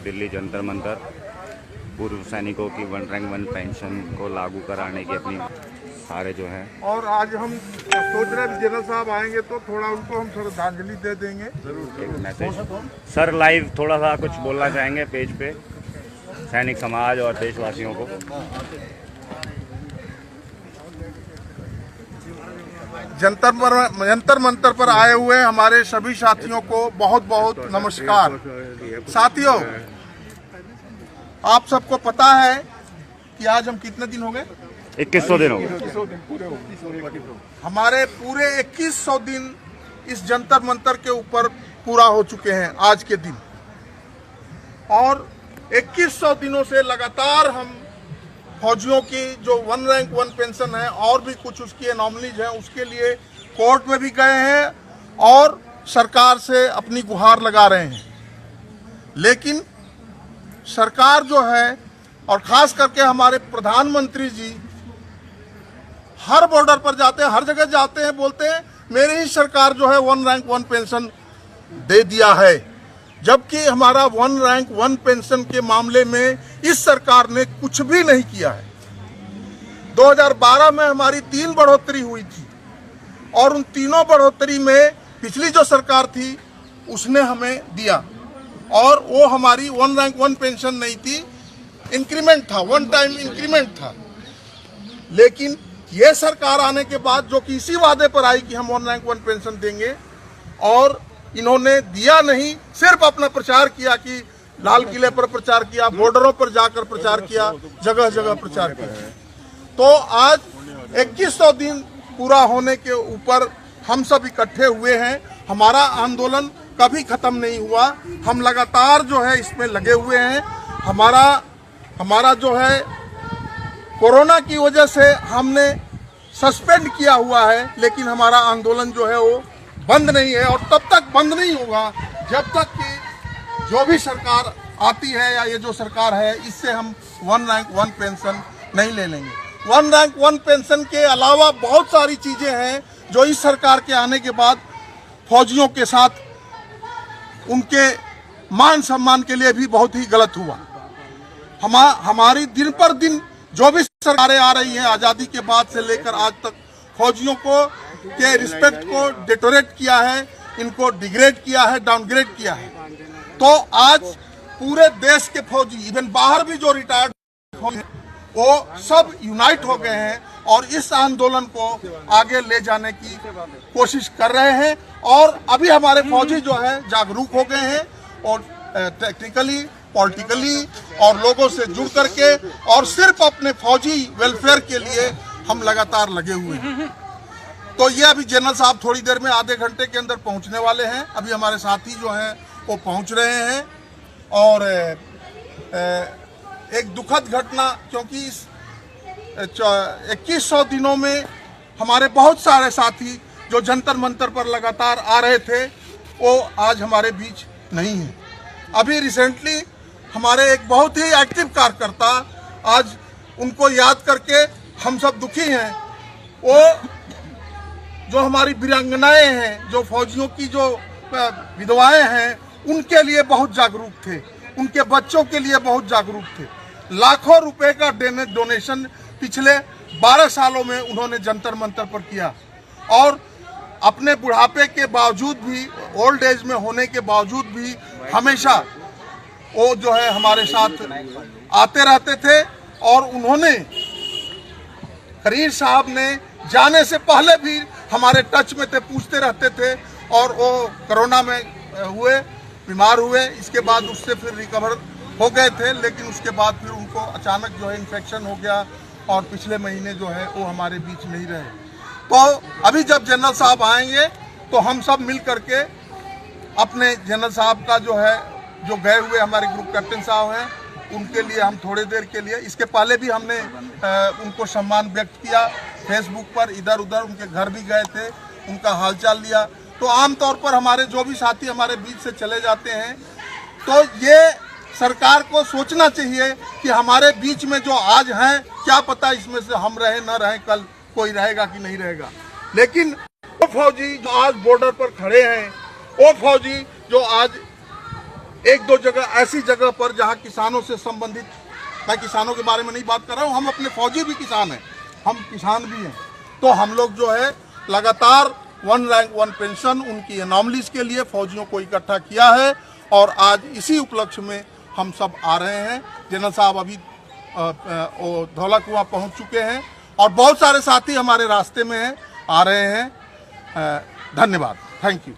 दिल्ली जंतर मंतर पूर्व सैनिकों की 1 रैंक 1 पेंशन को लागू कराने की अपनी सारे जो है। और आज हम सोच रहे हैं जनरल साहब आएंगे तो थोड़ा उनको हम श्रद्धांजलि दे देंगे। जरूर एक मैसेज सर लाइव थोड़ा सा कुछ बोलना चाहेंगे पेज पे सैनिक समाज और देशवासियों को। जंतर मंतर पर आए हुए हमारे सभी साथियों को बहुत बहुत नमस्कार। साथियों, आप सबको पता है कि आज हम कितने दिन हो गए? 2100 दिन हो गए। हमारे पूरे 2100 दिन इस जंतर मंतर के ऊपर पूरा हो चुके हैं आज के दिन। और 2100 दिनों से लगातार हम फौजियों की जो 1 रैंक 1 पेंशन है और भी कुछ उसकी एनॉमलीज है उसके लिए कोर्ट में भी गए हैं और सरकार से अपनी गुहार लगा रहे हैं। लेकिन सरकार जो है और खास करके हमारे प्रधानमंत्री जी हर बॉर्डर पर जाते हैं, हर जगह जाते हैं, बोलते हैं मेरी ही सरकार जो है 1 रैंक 1 पेंशन दे दिया है। जबकि हमारा 1 रैंक 1 पेंशन के मामले में इस सरकार ने कुछ भी नहीं किया है। 2012 में हमारी 3 बढ़ोतरी हुई थी और उन तीनों बढ़ोतरी में पिछली जो सरकार थी उसने हमें दिया और वो हमारी 1 रैंक 1 पेंशन नहीं थी, इंक्रीमेंट था, 1 टाइम इंक्रीमेंट था। लेकिन ये सरकार आने के बाद जो कि इसी वादे पर आई कि हम 1 रैंक 1 पेंशन देंगे और इन्होंने दिया नहीं, सिर्फ अपना प्रचार किया कि लाल किले पर प्रचार किया, बॉर्डरों पर जाकर प्रचार किया, जगह जगह प्रचार किया। तो आज 2100 दिन पूरा होने के ऊपर हम सब इकट्ठे हुए हैं। हमारा आंदोलन कभी खत्म नहीं हुआ, हम लगातार जो है इसमें लगे हुए हैं। हमारा जो है कोरोना की वजह से हमने सस्पेंड किया हुआ है, लेकिन हमारा आंदोलन जो है वो बंद नहीं है और तब तक बंद नहीं होगा जब तक कि जो भी सरकार आती है या ये जो सरकार है इससे हम 1 रैंक 1 पेंशन नहीं ले लेंगे। 1 रैंक 1 पेंशन के अलावा बहुत सारी चीजें हैं जो इस सरकार के आने के बाद फौजियों के साथ उनके मान सम्मान के लिए भी बहुत ही गलत हुआ। हमारी दिन पर दिन जो भी सरकारें आ रही हैं आज़ादी के बाद से लेकर आज तक फौजियों को के रिस्पेक्ट को डिटोरेट किया है, इनको डिग्रेड किया है, डाउनग्रेड किया है। तो आज पूरे देश के फौजी इवन बाहर भी जो रिटायर्ड फौजी वो सब यूनाइट हो गए हैं और इस आंदोलन को आगे ले जाने की कोशिश कर रहे हैं। और अभी हमारे फौजी जो है जागरूक हो गए हैं और टेक्निकली, पॉलिटिकली और लोगों से जुड़ करके और सिर्फ अपने फौजी वेलफेयर के लिए हम लगातार लगे हुए हैं। तो ये अभी जनरल साहब थोड़ी देर में आधे घंटे के अंदर पहुंचने वाले हैं। अभी हमारे साथी जो हैं वो पहुंच रहे हैं और एक दुखद घटना, क्योंकि इस 2100 दिनों में हमारे बहुत सारे साथी जो जंतर मंतर पर लगातार आ रहे थे वो आज हमारे बीच नहीं है। अभी रिसेंटली हमारे एक बहुत ही एक्टिव कार्यकर्ता, आज उनको याद करके हम सब दुखी हैं। वो जो हमारी वीरांगनाएं हैं, जो फौजियों की जो विधवाएं हैं, उनके लिए बहुत जागरूक थे, उनके बच्चों के लिए बहुत जागरूक थे। लाखों रुपए का डोनेशन पिछले 12 सालों में उन्होंने जंतर मंतर पर किया और अपने बुढ़ापे के बावजूद भी, ओल्ड एज में होने के बावजूद भी हमेशा वो जो है हमारे साथ आते रहते थे। और उन्होंने, करीर साहब ने जाने से पहले भी हमारे टच में थे, पूछते रहते थे और वो कोरोना में बीमार हुए। इसके बाद उससे फिर रिकवर हो गए थे, लेकिन उसके बाद फिर उनको अचानक जो है इन्फेक्शन हो गया और पिछले महीने जो है वो हमारे बीच नहीं रहे। तो अभी जब जनरल साहब आएंगे तो हम सब मिल करके अपने जनरल साहब का जो है, जो गए हुए हमारे ग्रुप कैप्टन साहब हैं, उनके लिए हम थोड़ी देर के लिए, इसके पहले भी हमने उनको सम्मान व्यक्त किया फेसबुक पर, इधर उधर उनके घर भी गए थे, उनका हालचाल लिया। तो आमतौर पर हमारे जो भी साथी हमारे बीच से चले जाते हैं तो ये सरकार को सोचना चाहिए कि हमारे बीच में जो आज हैं, क्या पता इसमें से हम रहे न रहे, कल कोई रहेगा कि नहीं रहेगा। लेकिन वो फौजी जो आज बॉर्डर पर खड़े हैं, वो फौजी जो आज एक दो जगह ऐसी जगह पर जहां किसानों से संबंधित, मैं किसानों के बारे में नहीं बात कर रहा हूं, हम अपने फौजी भी किसान हैं, हम किसान भी हैं, तो हम लोग जो है लगातार 1 रैंक 1 पेंशन उनकी एनॉमलीज के लिए फौजियों को इकट्ठा किया है। और आज इसी उपलक्ष्य में हम सब आ रहे हैं। जनरल साहब अभी धौला कुआं पहुंच चुके हैं और बहुत सारे साथी हमारे रास्ते में हैं, आ रहे हैं। धन्यवाद, थैंक यू।